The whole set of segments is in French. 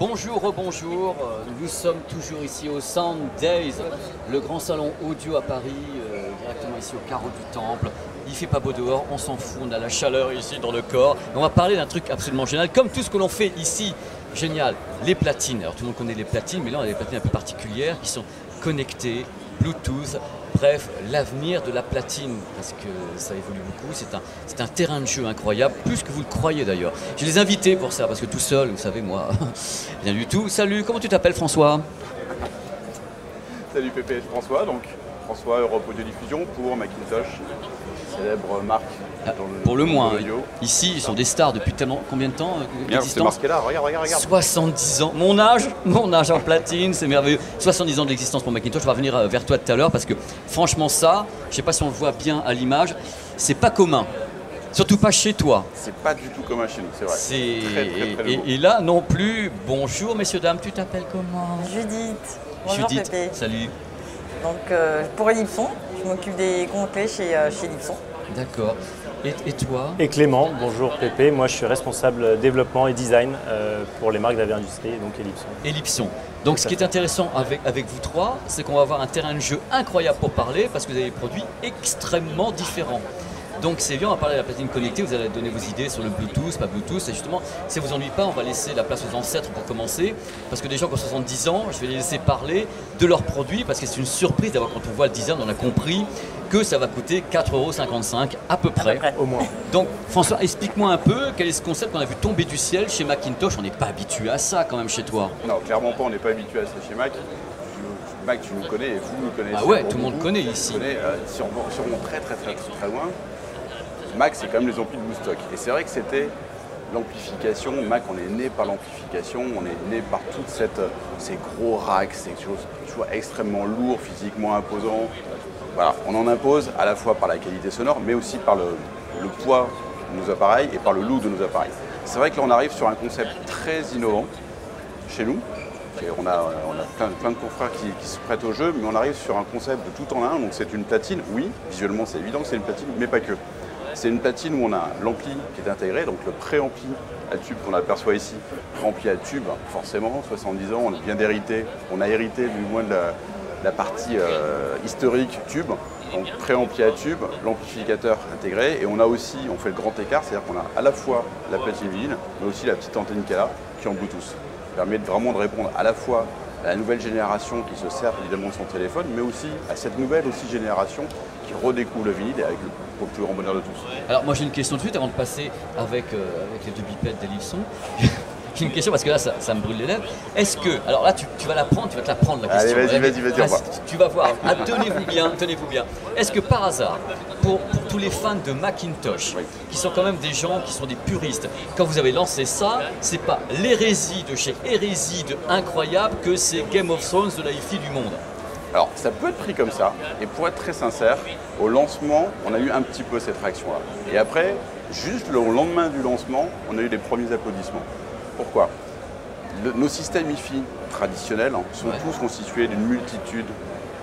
Bonjour, rebonjour, nous sommes toujours ici au Sound Days, le grand salon audio à Paris, directement ici au carreau du Temple. Il fait pas beau dehors, on s'en fout, on a la chaleur ici dans le corps. Et on va parler d'un truc absolument génial, comme tout ce que l'on fait ici, génial, les platines. Alors tout le monde connaît les platines, mais là on a des platines un peu particulières qui sont connectées, Bluetooth. Bref, l'avenir de la platine, parce que ça évolue beaucoup, c'est un terrain de jeu incroyable, plus que vous le croyez d'ailleurs. Je les ai invités pour ça, parce que tout seul, vous savez, moi, rien du tout. Salut, comment tu t'appelles François? Salut Pépé, François, donc François Europe Audio Diffusion pour Macintosh, célèbre marque pour le moins, audio. Ici ils sont des stars depuis tellement, combien de temps C'est marqué là, regarde. 70 ans, mon âge en platine, c'est merveilleux. 70 ans d'existence pour Macintosh, je vais revenir vers toi tout à l'heure parce que franchement ça, je ne sais pas si on le voit bien à l'image, c'est pas commun. Surtout pas chez toi. C'est pas du tout commun chez nous, c'est vrai. Très et là non plus, bonjour messieurs, dames, tu t'appelles comment? Judith. Bonjour Judith, Pépé. salut. Donc pour Ellipson, je m'occupe des comptes clés chez Ellipson. D'accord. Et toi? Et Clément, bonjour Pépé, moi je suis responsable développement et design pour les marques d'Avé-Industrie, donc Ellipson. Ellipson. Donc ce qui est intéressant avec vous trois, c'est qu'on va avoir un terrain de jeu incroyable pour parler parce que vous avez des produits extrêmement différents. Donc c'est bien, on va parler de la platine connectée, vous allez donner vos idées sur le Bluetooth, pas Bluetooth, et justement, si ça ne vous ennuie pas, on va laisser la place aux ancêtres pour commencer, parce que des gens qui ont 70 ans, je vais les laisser parler de leurs produits, parce que c'est une surprise d'avoir, quand on voit le design, on a compris que ça va coûter 4,55 € à peu près. Au moins. Donc François, explique-moi un peu, quel est ce concept qu'on a vu tomber du ciel chez Macintosh? On n'est pas habitué à ça quand même chez toi. Non, clairement pas, on n'est pas habitué à ça chez Mac. Mac, tu nous connais et vous nous connaissez. Ah ouais, tout le monde connaît ici. Si on remonte très loin, Mac, c'est quand même les amplis de Woodstock. Et c'est vrai que c'était l'amplification. Mac, on est né par l'amplification, on est né par toutes ces gros racks, ces choses toujours extrêmement lourds, physiquement imposants. Voilà, on en impose à la fois par la qualité sonore, mais aussi par le poids de nos appareils et par le look de nos appareils. C'est vrai que là, on arrive sur un concept très innovant chez nous. On a plein de confrères qui se prêtent au jeu, mais on arrive sur un concept de tout en un. Donc c'est une platine, oui, visuellement c'est évident que c'est une platine, mais pas que. C'est une platine où on a l'ampli qui est intégré, donc le pré-ampli à tube qu'on aperçoit ici, ampli à tube, forcément, 70 ans, on a bien hérité, on a hérité du moins de la partie historique tube, donc pré-ampli à tube, l'amplificateur intégré, et on a aussi, on fait le grand écart, c'est-à-dire qu'on a à la fois la platine vinyle, mais aussi la petite antenne qu'elle a, qui est en Bluetooth. Ça permet vraiment de répondre à la fois à la nouvelle génération qui se sert évidemment de son téléphone, mais aussi à cette nouvelle génération qui redécouvre le vinyle et avec le plus grand bonheur de tous. Alors moi j'ai une question de suite avant de passer avec les deux bipettes d'Ellipson. J'ai une question parce que là ça me brûle les lèvres. Est-ce que, alors là tu vas la prendre, tu vas te la prendre la question. Allez, vas-y. Tu vas voir, ah, tenez-vous bien. Est-ce que par hasard, pour tous les fans de Macintosh, qui sont quand même des gens qui sont des puristes, quand vous avez lancé ça, c'est pas l'hérésie de chez Hérésie de incroyable que c'est Game of Thrones de la hi-fi du monde? Alors, ça peut être pris comme ça, et pour être très sincère, au lancement, on a eu un petit peu cette réaction-là. Et après, juste au lendemain du lancement, on a eu les premiers applaudissements. Pourquoi? Nos systèmes hi-fi traditionnels sont tous constitués d'une multitude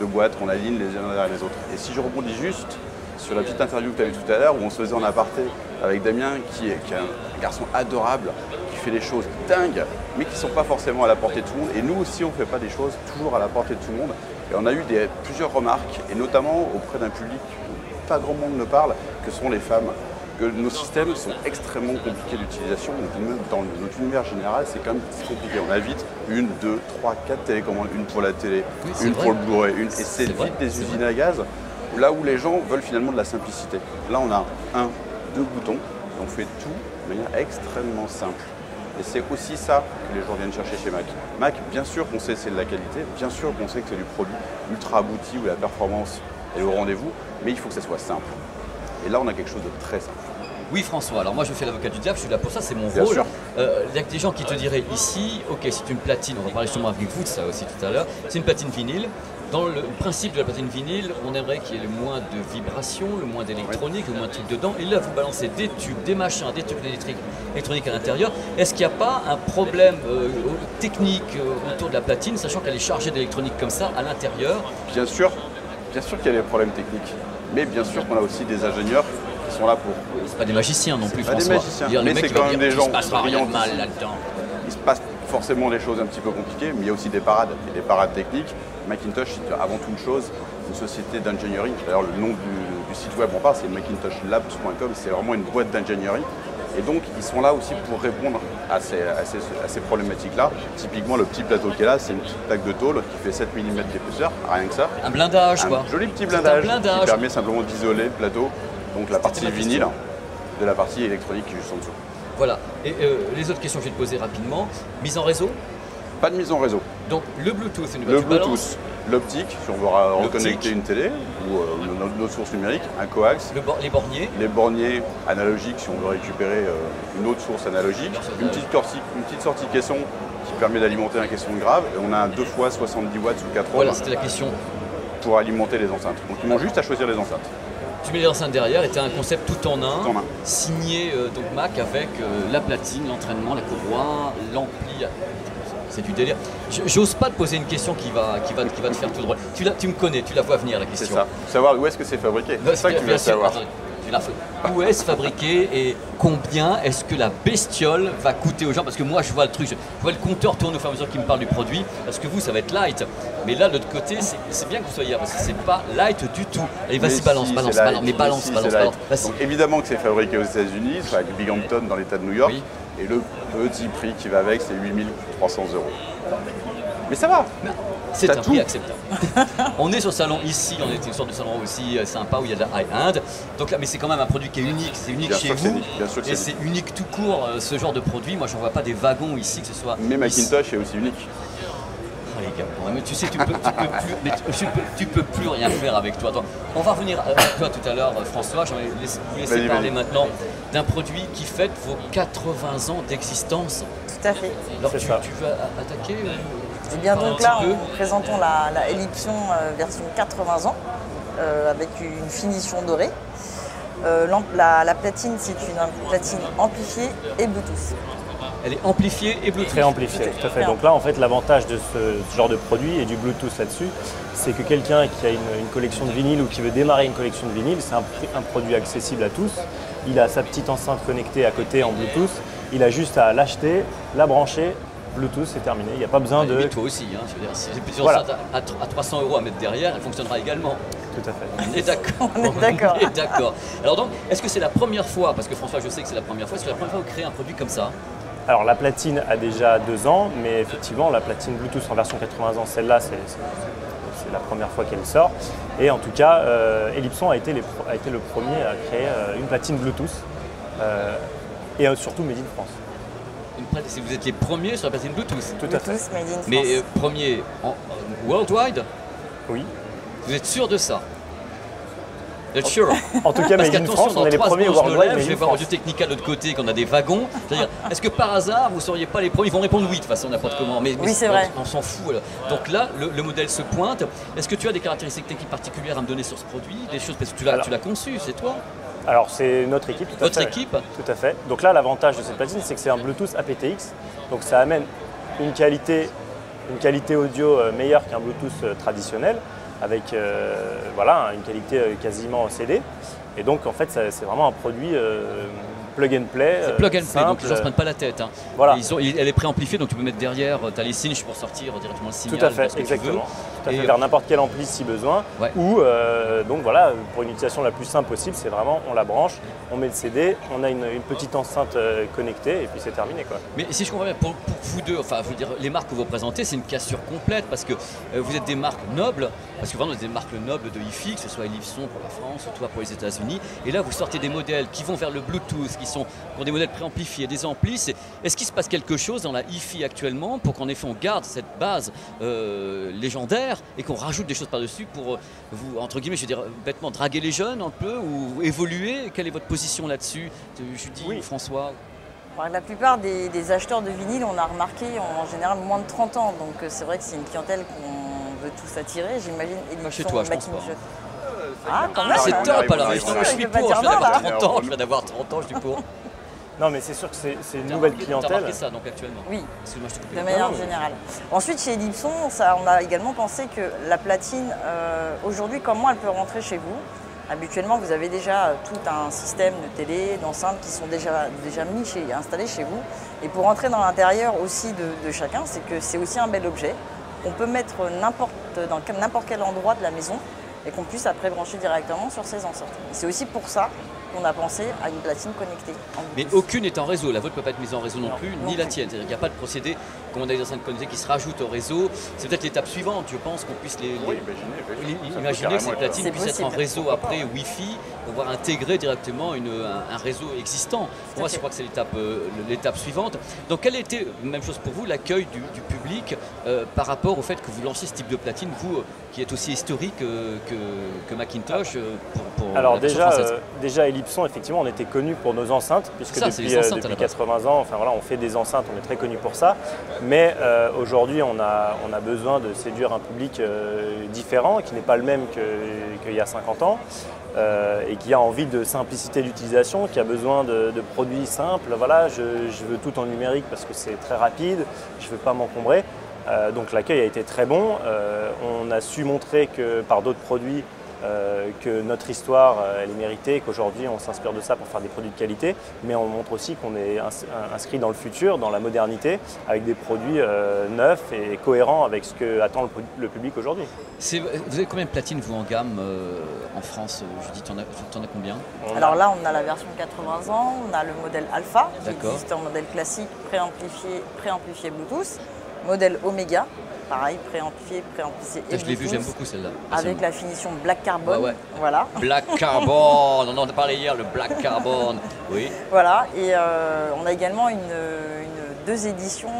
de boîtes qu'on aligne les unes derrière les autres. Et si je rebondis juste sur la petite interview que tu as vue tout à l'heure, où on se faisait en aparté avec Damien, qui est un garçon adorable, qui fait des choses dingues, mais qui ne sont pas forcément à la portée de tout le monde. Et nous aussi, on ne fait pas des choses toujours à la portée de tout le monde. Et on a eu plusieurs remarques, et notamment auprès d'un public où pas grand monde ne parle, que sont les femmes. Que nos systèmes sont extrêmement compliqués d'utilisation. Même dans notre univers général, c'est quand même compliqué. On a vite 1, 2, 3, 4 télécommandes, une pour la télé, une pour le Blu-ray, et c'est vite des usines à gaz, là où les gens veulent finalement de la simplicité. Là, on a 1, 2 boutons, et on fait tout de manière extrêmement simple. Et c'est aussi ça que les gens viennent chercher chez Mac. Mac, bien sûr qu'on sait que c'est de la qualité, bien sûr qu'on sait que c'est du produit ultra abouti où la performance est au rendez-vous, mais il faut que ça soit simple. Et là, on a quelque chose de très simple. Oui François, alors moi je fais l'avocat du diable, je suis là pour ça, c'est mon Bien rôle. sûr. Il y a des gens qui te diraient ici, ok c'est une platine, on va parler justement avec vous de ça aussi tout à l'heure, c'est une platine vinyle. Dans le principe de la platine vinyle, on aimerait qu'il y ait le moins de vibrations, le moins d'électronique, le moins de trucs dedans. Et là vous balancez des tubes, des machins, des trucs électroniques à l'intérieur. Est-ce qu'il n'y a pas un problème technique autour de la platine, sachant qu'elle est chargée d'électronique comme ça à l'intérieur? Bien sûr qu'il y a des problèmes techniques, mais bien sûr qu'on a aussi des ingénieurs qui sont là pour... C'est pas des magiciens non plus, Pas François. des magiciens, mais c'est quand même des gens Il se passe rien de brillants mal là-dedans. Il se passe forcément des choses un petit peu compliquées, mais il y a aussi des parades, et des parades techniques. Macintosh, c'est avant toute chose une société d'ingénierie. D'ailleurs, le nom du site web, on parle, c'est macintoshlabs.com, c'est vraiment une boîte d'ingénierie. Et donc, ils sont là aussi pour répondre à ces problématiques-là. Typiquement, le petit plateau qui est là, c'est une petite plaque de tôle qui fait 7 mm d'épaisseur, rien que ça. Un blindage, quoi. Un joli petit blindage, qui permet simplement d'isoler le plateau, donc la partie vinyle, de la partie électronique qui est juste en dessous. Voilà. Et les autres questions que je vais te poser rapidement. Mise en réseau? Pas de mise en réseau. Donc le Bluetooth, le Bluetooth, l'optique, si on veut reconnecter une télé ou une autre source numérique, un coax. Les borniers. Les borniers analogiques, si on veut récupérer une autre source analogique. Une petite sortie caisson qui permet d'alimenter un caisson grave. Et on a un 2 fois 70 watts ou 4 ohms. Voilà, c'était la question. Pour alimenter les enceintes. Donc ils m'ont juste à choisir les enceintes. Tu mets les enceintes derrière et tu as un concept tout en un, signé donc Mac avec la platine, l'entraînement, la courroie, l'ampli. C'est du délire. J'ose pas te poser une question qui va te faire tout drôle. Tu me connais, tu la vois venir la question. C'est ça. Savoir où est-ce que c'est fabriqué. C'est ça que tu veux savoir. Où est-ce fabriqué et combien est-ce que la bestiole va coûter aux gens? Parce que moi je vois le truc, je vois le compteur tourner au fur et à mesure qu'il me parle du produit. Parce que vous ça va être light. Mais là de l'autre côté c'est bien que vous soyez là parce que c'est pas light du tout. Allez vas-y balance. Donc évidemment que c'est fabriqué aux États-Unis, avec Binghamton dans l'État de New York. Oui. Et le petit prix qui va avec, c'est 8 300 €. Mais ça va. C'est un prix acceptable. On est sur le salon ici, on est une sorte de salon aussi sympa où il y a de la high-end. Donc là, mais c'est quand même un produit qui est unique. C'est unique chez vous. Et c'est unique tout court ce genre de produit. Moi, j'en vois pas des wagons ici que ce soit. Mais Macintosh est aussi unique. Oh les gars, mais tu sais, tu peux plus rien faire avec toi. On va revenir à toi tout à l'heure, François. J'en vais vous laisser parler maintenant d'un produit qui fête vos 80 ans d'existence. Tout à fait. Alors tu veux attaquer Eh bien donc là, nous présentons la Ellipson version 80 ans avec une finition dorée. La platine, c'est une platine amplifiée et Bluetooth. Elle est amplifiée et Bluetooth. Très amplifiée, tout à fait. Donc là, en fait, l'avantage de ce genre de produit et du Bluetooth là-dessus, c'est que quelqu'un qui a une collection de vinyle ou qui veut démarrer une collection de vinyle, c'est un produit accessible à tous. Il a sa petite enceinte connectée à côté en Bluetooth. Il a juste à l'acheter, la brancher. Bluetooth, c'est terminé. Il n'y a pas besoin de. Mais toi aussi, hein, je veux dire, si j'ai plusieurs enceintes à 300 € à mettre derrière, elle fonctionnera également. Tout à fait. On est d'accord. On est d'accord. On est d'accord. Alors donc, est-ce que c'est la première fois, parce que François, je sais que c'est la première fois, est-ce que c'est la première fois que vous créez un produit comme ça? Alors la platine a déjà 2 ans, mais effectivement la platine Bluetooth en version 80 ans, celle-là, c'est la première fois qu'elle sort. Et en tout cas, Ellipson a été le premier à créer une platine Bluetooth et surtout made in France. Vous êtes les premiers sur la platine Bluetooth? Tout à fait. Made in France. Mais premier worldwide? Oui. Vous êtes sûr de ça? Vous êtes sûr? En tout cas, made in France, on est les premiers worldwide. Je vais voir Audio Technica de l'autre côté, qu'on a des wagons. C'est-à-dire, est-ce que par hasard, vous ne seriez pas les premiers? Ils vont répondre oui, de toute façon, n'importe comment. Mais oui, c'est vrai. On s'en fout. Alors. Donc là, le modèle se pointe. Est-ce que tu as des caractéristiques techniques particulières à me donner sur ce produit? Des choses, parce que tu l'as conçu, c'est toi? Alors, c'est notre équipe, tout à fait. Votre équipe? Tout à fait. Donc là, l'avantage de cette platine, c'est que c'est un Bluetooth aptX. Donc ça amène une qualité audio meilleure qu'un Bluetooth traditionnel, avec voilà, une qualité quasiment CD. Et donc, en fait, c'est vraiment un produit plug and play. C'est plug and play, simple. donc les gens ne se prennent pas la tête. Hein. Voilà. Elle est préamplifiée, donc tu peux mettre derrière, tu as les signes pour sortir directement le signal. Tout à fait, exactement. Tout à fait, vers n'importe quel ampli si besoin. Ouais. Ou, donc voilà, pour une utilisation la plus simple possible, c'est vraiment, on la branche, on met le CD, on a une petite enceinte connectée et puis c'est terminé, quoi. Mais si je comprends bien, pour vous deux, enfin, je veux dire, les marques que vous présentez, c'est une cassure complète parce que vous êtes des marques nobles, parce que vraiment, vous êtes des marques nobles de hi-fi, que ce soit Ellipson pour la France, ou toi pour les États-Unis. Et là, vous sortez des modèles qui vont vers le Bluetooth, qui sont des modèles préamplifiés, des amplis. Est-ce qu'il se passe quelque chose dans la hi-fi actuellement pour qu'en effet on garde cette base légendaire et qu'on rajoute des choses par-dessus pour vous, entre guillemets, je veux dire, bêtement, draguer les jeunes un peu ou évoluer? Quelle est votre position là-dessus, Judy ou François? La plupart des acheteurs de vinyle, on a remarqué en général moins de 30 ans. Donc c'est vrai que c'est une clientèle qu'on veut tous attirer. J'imagine Ellipson, chez toi, je pense pas. Ah, quand même. C'est top alors, je suis pour, je viens d'avoir 30 ans, je suis pour. Non, mais c'est sûr que c'est une nouvelle clientèle. Tu as remarqué ça donc actuellement? Oui, de manière générale. Ensuite, chez Ellipson, on a également pensé que la platine, aujourd'hui, comment elle peut rentrer chez vous? Habituellement, vous avez déjà tout un système de télé, d'enceintes qui sont déjà installés chez vous. Et pour entrer dans l'intérieur aussi de chacun, c'est que c'est aussi un bel objet qu'on peut mettre dans n'importe quel endroit de la maison et qu'on puisse après brancher directement sur ces enceintes. C'est aussi pour ça qu'on a pensé à une platine connectée. Mais aucune n'est en réseau. La vôtre ne peut pas être mise en réseau non plus, ni la tienne. C'est-à-dire qu'il n'y a pas de procédé, comme on a des enceintes connectées qui se rajoutent au réseau. C'est peut-être l'étape suivante, je pense, qu'on puisse imaginer que ces platines puissent être en réseau après Wi-Fi, pouvoir intégrer directement un réseau existant. Pour moi, je crois que c'est l'étape suivante. Donc, quel était, même chose pour vous, l'accueil du public par rapport au fait que vous lanciez ce type de platine, vous qui êtes aussi historique que Macintosh pour Alors la version française. déjà Ellipson, effectivement, on était connu pour nos enceintes, puisque depuis 80 ans, enfin voilà, on fait des enceintes, on est très connu pour ça. Mais aujourd'hui, on a besoin de séduire un public différent, qui n'est pas le même qu'il y a 50 ans, et qui a envie de simplicité d'utilisation, qui a besoin de produits simples. Voilà, je veux tout en numérique parce que c'est très rapide, je ne veux pas m'encombrer. Donc l'accueil a été très bon. On a su montrer que par d'autres produits, que notre histoire elle est méritée, qu'aujourd'hui on s'inspire de ça pour faire des produits de qualité, mais on montre aussi qu'on est inscrit dans le futur, dans la modernité, avec des produits neufs et cohérents avec ce que attend le public aujourd'hui. Vous avez combien de platines vous en gamme en France, Judith, t'en as combien? Alors là, on a la version 80 ans, on a le modèle Alpha qui existe en modèle classique préamplifié Bluetooth, modèle Omega. Pareil, préamplifié et Bluetooth. Je l'ai vu, j'aime beaucoup celle-là. Avec la finition Black Carbon. Ouais. Voilà. Black Carbon, on en a parlé hier, le Black Carbon. Oui. Voilà, et on a également deux éditions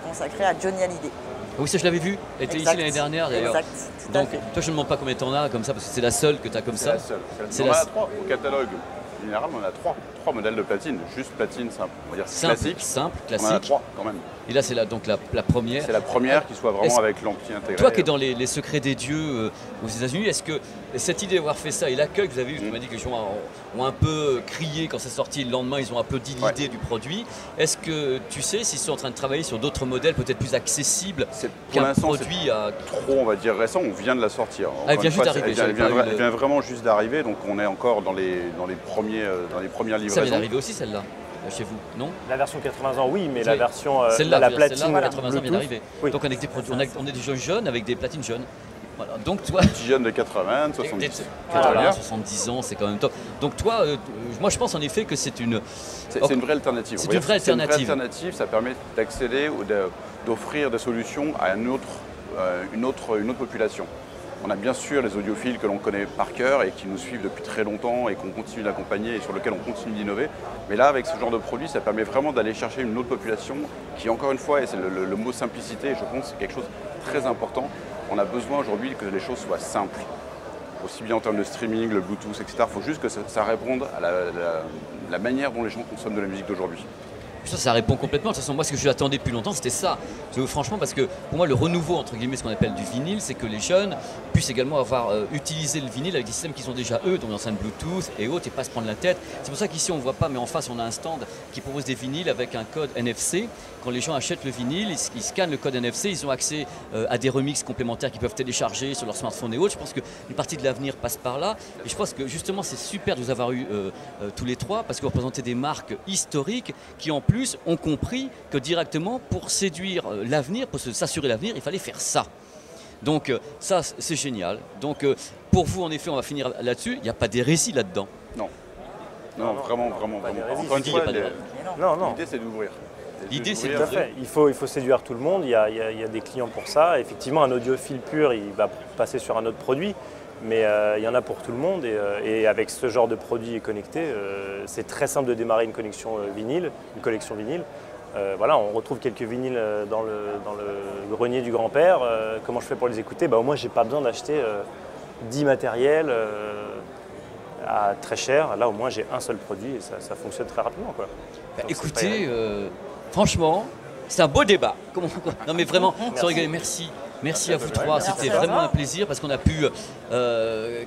consacrées à Johnny Hallyday. Oui, ça je l'avais vu, elle était ici l'année dernière d'ailleurs. Exact. Donc toi je ne me demande pas combien t'en as comme ça, parce que c'est la seule que tu as comme ça. C'est la seule. On en a 3 au catalogue. En général, on a 3 modèles de platine, juste platine simple, on va dire classique. Simple, classique. On en a 3 quand même. Et là, c'est donc la première. C'est la première qui soit vraiment avec l'ampli intégré. Toi qui es dans les secrets des dieux aux États-Unis, est-ce que cette idée d'avoir fait ça et l'accueil que vous avez eu, tu m'as dit que les gens ont un peu crié quand c'est sorti, le lendemain, ils ont applaudi l'idée du produit. Est-ce que tu sais s'ils sont en train de travailler sur d'autres modèles peut-être plus accessibles qu'un produit trop, on va dire, récent, on vient de la sortir. Elle vient juste d'arriver. Elle vient vraiment juste d'arriver, donc on est encore dans les premières livraisons. Ça vient d'arriver aussi celle-là chez vous, non? La version 80 ans, oui, mais la version la platine 80 ans vient d'arriver. Oui. Donc on est des jeunes avec des platines jeunes. Voilà. Donc toi, petit jeune de 80, 70. 70 ans, c'est quand même top. Donc toi, moi je pense en effet que c'est une vraie alternative. C'est une vraie alternative. Ça permet d'accéder ou d'offrir des solutions à une autre population. On a bien sûr les audiophiles que l'on connaît par cœur et qui nous suivent depuis très longtemps et qu'on continue d'accompagner et sur lesquels on continue d'innover. Mais là, avec ce genre de produit, ça permet vraiment d'aller chercher une autre population qui, encore une fois, et c'est le mot simplicité, je pense, c'est quelque chose de très important. On a besoin aujourd'hui que les choses soient simples. Aussi bien en termes de streaming, le Bluetooth, etc. Il faut juste que ça réponde à la manière dont les gens consomment de la musique d'aujourd'hui. Ça répond complètement. De toute façon, moi, ce que j'attendais depuis longtemps, c'était ça. Franchement, parce que pour moi, le renouveau, entre guillemets, ce qu'on appelle du vinyle, c'est que les jeunes puissent également avoir utilisé le vinyle avec des systèmes qui sont déjà eux, donc l'enceinte Bluetooth et autres, et pas se prendre la tête. C'est pour ça qu'ici, on ne voit pas, mais en face, on a un stand qui propose des vinyles avec un code NFC. Quand les gens achètent le vinyle, ils scannent le code NFC, ils ont accès à des remixes complémentaires qu'ils peuvent télécharger sur leur smartphone et autres. Je pense qu'une partie de l'avenir passe par là. Et je pense que justement, c'est super de vous avoir eu tous les trois, parce que vous représentez des marques historiques qui, en plus, ont compris que directement, pour séduire l'avenir, pour s'assurer l'avenir, il fallait faire ça. Donc ça, c'est génial. Donc pour vous, en effet, on va finir là-dessus. Il n'y a pas d'hérésie là-dedans. Non, vraiment. Encore une fois, l'idée, c'est d'ouvrir. L'idée, c'est tout à fait. Il faut séduire tout le monde. Il y a des clients pour ça. Effectivement, un audiophile pur, il va passer sur un autre produit. Mais il y en a pour tout le monde et avec ce genre de produit connecté, c'est très simple de démarrer une collection vinyle. Voilà, on retrouve quelques vinyles dans le grenier du grand-père. Comment je fais pour les écouter? Au moins, je n'ai pas besoin d'acheter 10 matériels à très cher. Là, au moins, j'ai un seul produit et ça fonctionne très rapidement, quoi. Écoutez, franchement, c'est un beau débat. Non mais vraiment, sans rigoler, merci. Merci à vous trois, c'était vraiment un plaisir parce qu'on a pu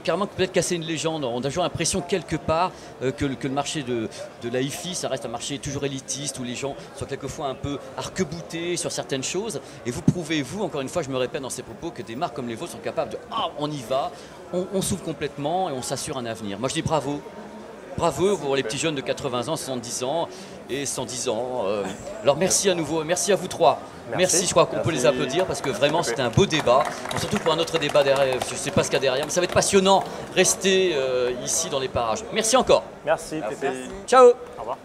carrément peut-être casser une légende. On a toujours l'impression quelque part que le marché de la hi-fi, ça reste un marché toujours élitiste où les gens sont quelquefois un peu arc-boutés sur certaines choses. Et vous prouvez, vous, encore une fois, je me répète dans ces propos, que des marques comme les vôtres sont capables de « Ah, on y va !» on s'ouvre complètement et on s'assure un avenir. Moi je dis bravo. Bravo pour les petits jeunes de 80 ans, 70 ans et 110 ans. Alors merci à nouveau, merci à vous trois. Merci, je crois qu'on peut les applaudir parce que vraiment c'était un beau débat. Surtout pour un autre débat derrière, je ne sais pas ce qu'il y a derrière, mais ça va être passionnant. Restez ici dans les parages. Merci encore. Merci. Ciao. Au revoir.